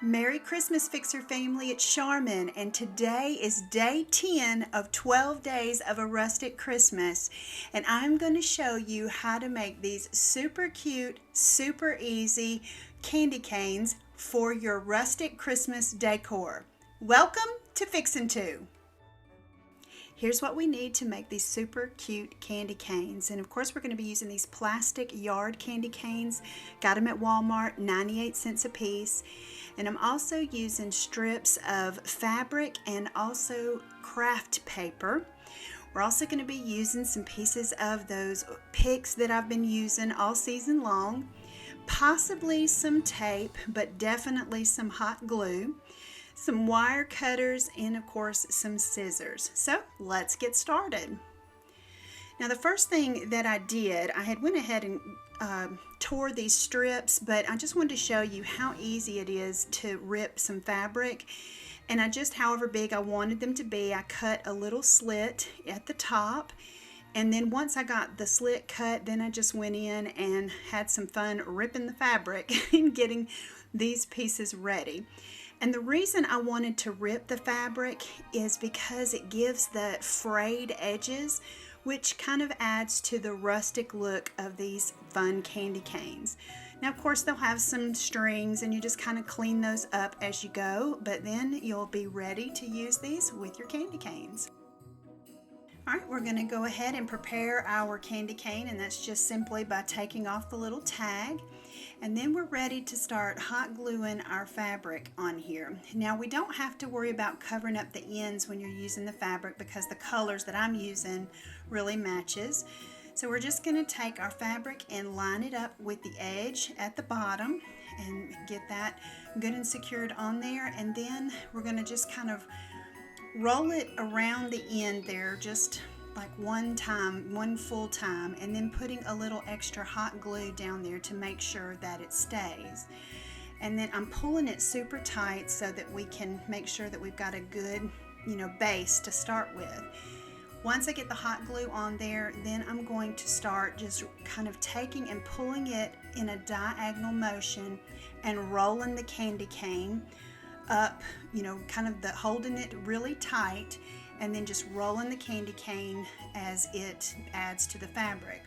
Merry Christmas, Fixer family. It's Charmin, and today is day 10 of 12 days of a rustic Christmas. And I'm going to show you how to make these super cute, super easy candy canes for your rustic Christmas decor. Welcome to Fixin' 2. Here's what we need to make these super cute candy canes. And of course, we're going to be using these plastic yard candy canes. Got them at Walmart, 98 cents a piece. And I'm also using strips of fabric and also craft paper. We're also going to be using some pieces of those picks that I've been using all season long. Possibly some tape, but definitely some hot glue. Some wire cutters, and of course some scissors. So let's get started. Now the first thing that I did, I had went ahead and tore these strips, but I just wanted to show you how easy it is to rip some fabric. And I just, however big I wanted them to be, I cut a little slit at the top. And then once I got the slit cut, then I just went in and had some fun ripping the fabric and getting these pieces ready. And the reason I wanted to rip the fabric is because it gives the frayed edges, which kind of adds to the rustic look of these fun candy canes. Now, of course, they'll have some strings and you just kind of clean those up as you go, but then you'll be ready to use these with your candy canes. All right, we're going to go ahead and prepare our candy cane, and that's just simply by taking off the little tag. And then we're ready to start hot gluing our fabric on here. Now we don't have to worry about covering up the ends when you're using the fabric because the colors that I'm using really matches. So we're just going to take our fabric and line it up with the edge at the bottom and get that good and secured on there. And then we're going to just kind of roll it around the end there, just like one full time, and then putting a little extra hot glue down there to make sure that it stays. And then I'm pulling it super tight so that we can make sure that we've got a good, base to start with. Once I get the hot glue on there, then I'm going to start just kind of taking and pulling it in a diagonal motion and rolling the candy cane up, kind of holding it really tight, and then just rolling the candy cane as it adds to the fabric.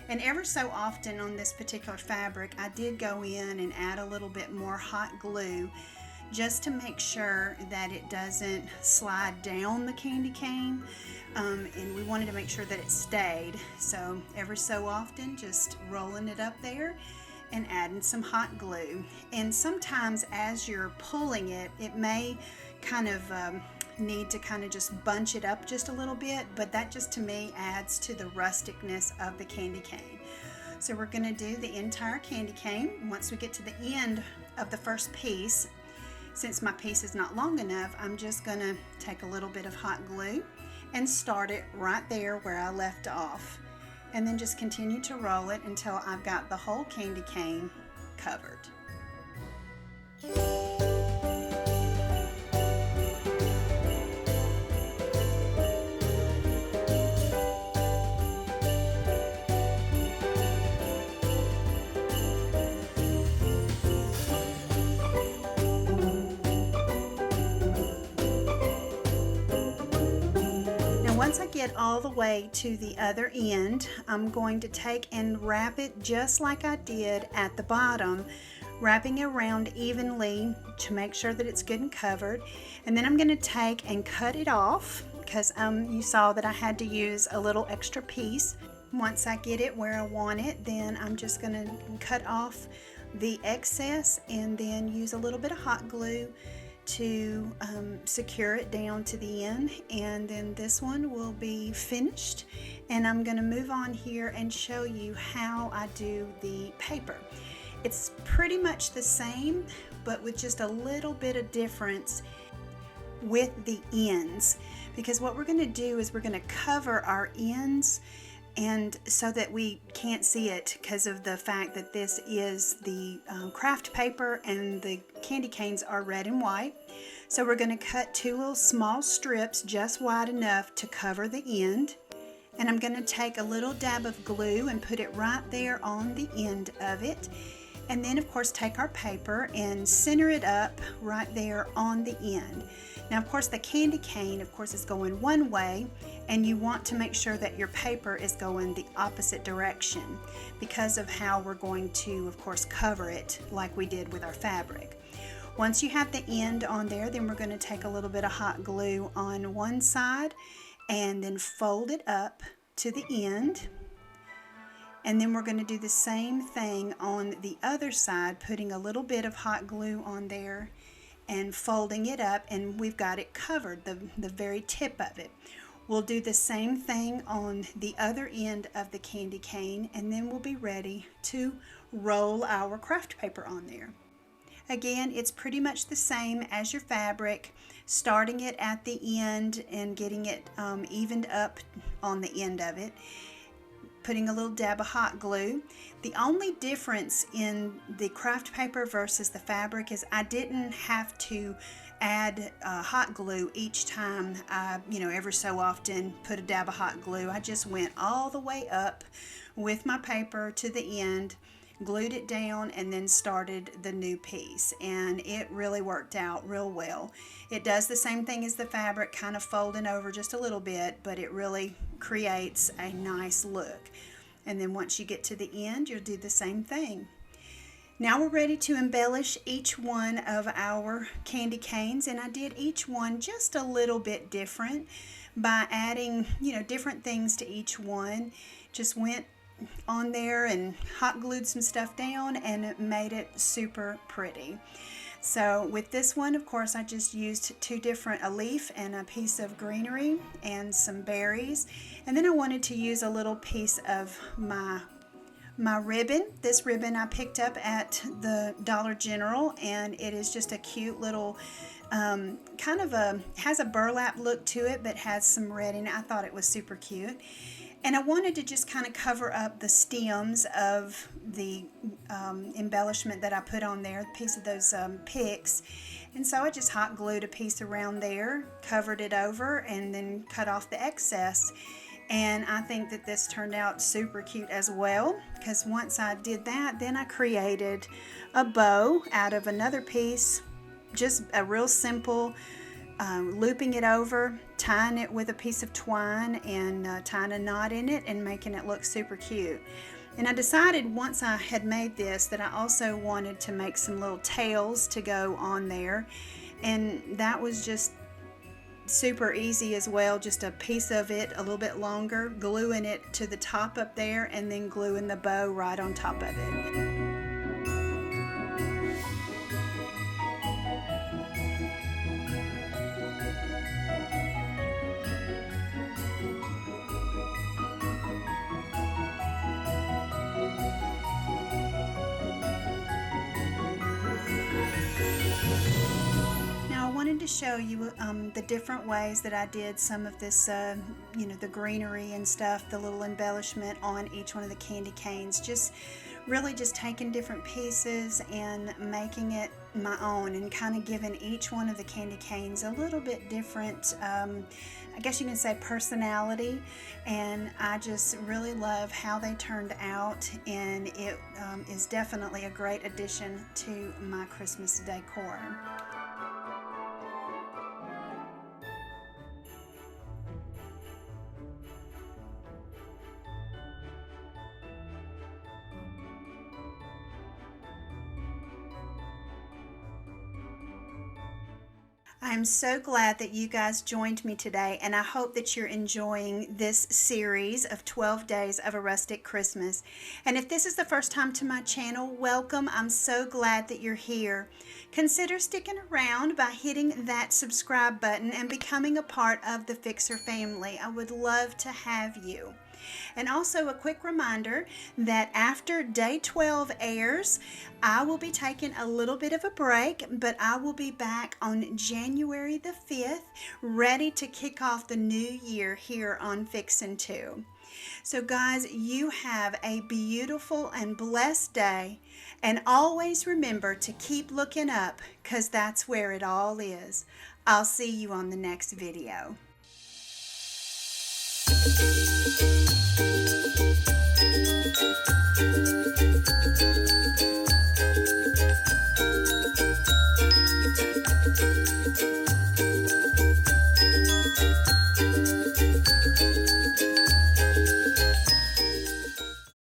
And ever so often on this particular fabric, I did go in and add a little bit more hot glue just to make sure that it doesn't slide down the candy cane. And we wanted to make sure that it stayed. So every so often, just rolling it up there and adding some hot glue. And sometimes as you're pulling it, it may kind of need to kind of just bunch it up just a little bit, but that just to me adds to the rusticness of the candy cane. So we're going to do the entire candy cane. Once we get to the end of the first piece, since my piece is not long enough, I'm just going to take a little bit of hot glue and start it right there where I left off, and then just continue to roll it until I've got the whole candy cane covered. Once I get all the way to the other end, I'm going to take and wrap it just like I did at the bottom, wrapping it around evenly to make sure that it's good and covered. And then I'm going to take and cut it off because you saw that I had to use a little extra piece. Once I get it where I want it, then I'm just going to cut off the excess and then use a little bit of hot glue to secure it down to the end. And then this one will be finished, and I'm going to move on here and show you how I do the paper. It's pretty much the same, but with just a little bit of difference with the ends, because what we're going to do is we're going to cover our ends, and so that we can't see it because of the fact that this is the craft paper and the candy canes are red and white. So we're going to cut two little small strips just wide enough to cover the end, and I'm going to take a little dab of glue and put it right there on the end of it. And then of course take our paper and center it up right there on the end. Now of course the candy cane of course is going one way, and you want to make sure that your paper is going the opposite direction because of how we're going to of course cover it like we did with our fabric. Once you have the end on there, then we're going to take a little bit of hot glue on one side and then fold it up to the end. And then we're going to do the same thing on the other side, putting a little bit of hot glue on there and folding it up, and we've got it covered, the very tip of it. We'll do the same thing on the other end of the candy cane, and then we'll be ready to roll our craft paper on there. Again, it's pretty much the same as your fabric, starting it at the end and getting it evened up on the end of it, putting a little dab of hot glue. The only difference in the craft paper versus the fabric is I didn't have to add hot glue each time I, every so often put a dab of hot glue. I just went all the way up with my paper to the end, glued it down, and then started the new piece, and it really worked out real well. It does the same thing as the fabric, kind of folding over just a little bit, but it really creates a nice look. And then once you get to the end, you'll do the same thing. Now we're ready to embellish each one of our candy canes, and I did each one just a little bit different by adding different things to each one. Just went on there and hot glued some stuff down and it made it super pretty. So with this one, of course, I just used a leaf and a piece of greenery and some berries, and then I wanted to use a little piece of my ribbon. This ribbon I picked up at the Dollar General, and it is just a cute little has a burlap look to it but has some red in it. I thought it was super cute. And I wanted to just kind of cover up the stems of the embellishment that I put on there, a piece of those picks. And so I just hot glued a piece around there, covered it over, and then cut off the excess. And I think that this turned out super cute as well, because once I did that, then I created a bow out of another piece, just a real simple looping it over, tying it with a piece of twine, and tying a knot in it and making it look super cute. And I decided once I had made this that I also wanted to make some little tails to go on there, and that was just super easy as well. Just a piece of it a little bit longer, gluing it to the top up there, and then gluing the bow right on top of it. To show you the different ways that I did some of this, the greenery and stuff, the little embellishment on each one of the candy canes. Just really just taking different pieces and making it my own, and kind of giving each one of the candy canes a little bit different, I guess you can say, personality. And I just really love how they turned out, and it is definitely a great addition to my Christmas decor. I'm so glad that you guys joined me today, and I hope that you're enjoying this series of 12 Days of a Rustic Christmas. And if this is the first time to my channel, welcome. I'm so glad that you're here. Consider sticking around by hitting that subscribe button and becoming a part of the Fixer family. I would love to have you. And also a quick reminder that after day 12 airs, I will be taking a little bit of a break, but I will be back on January the 5th, ready to kick off the new year here on Fixin' 2. So guys, you have a beautiful and blessed day, and always remember to keep looking up, because that's where it all is. I'll see you on the next video.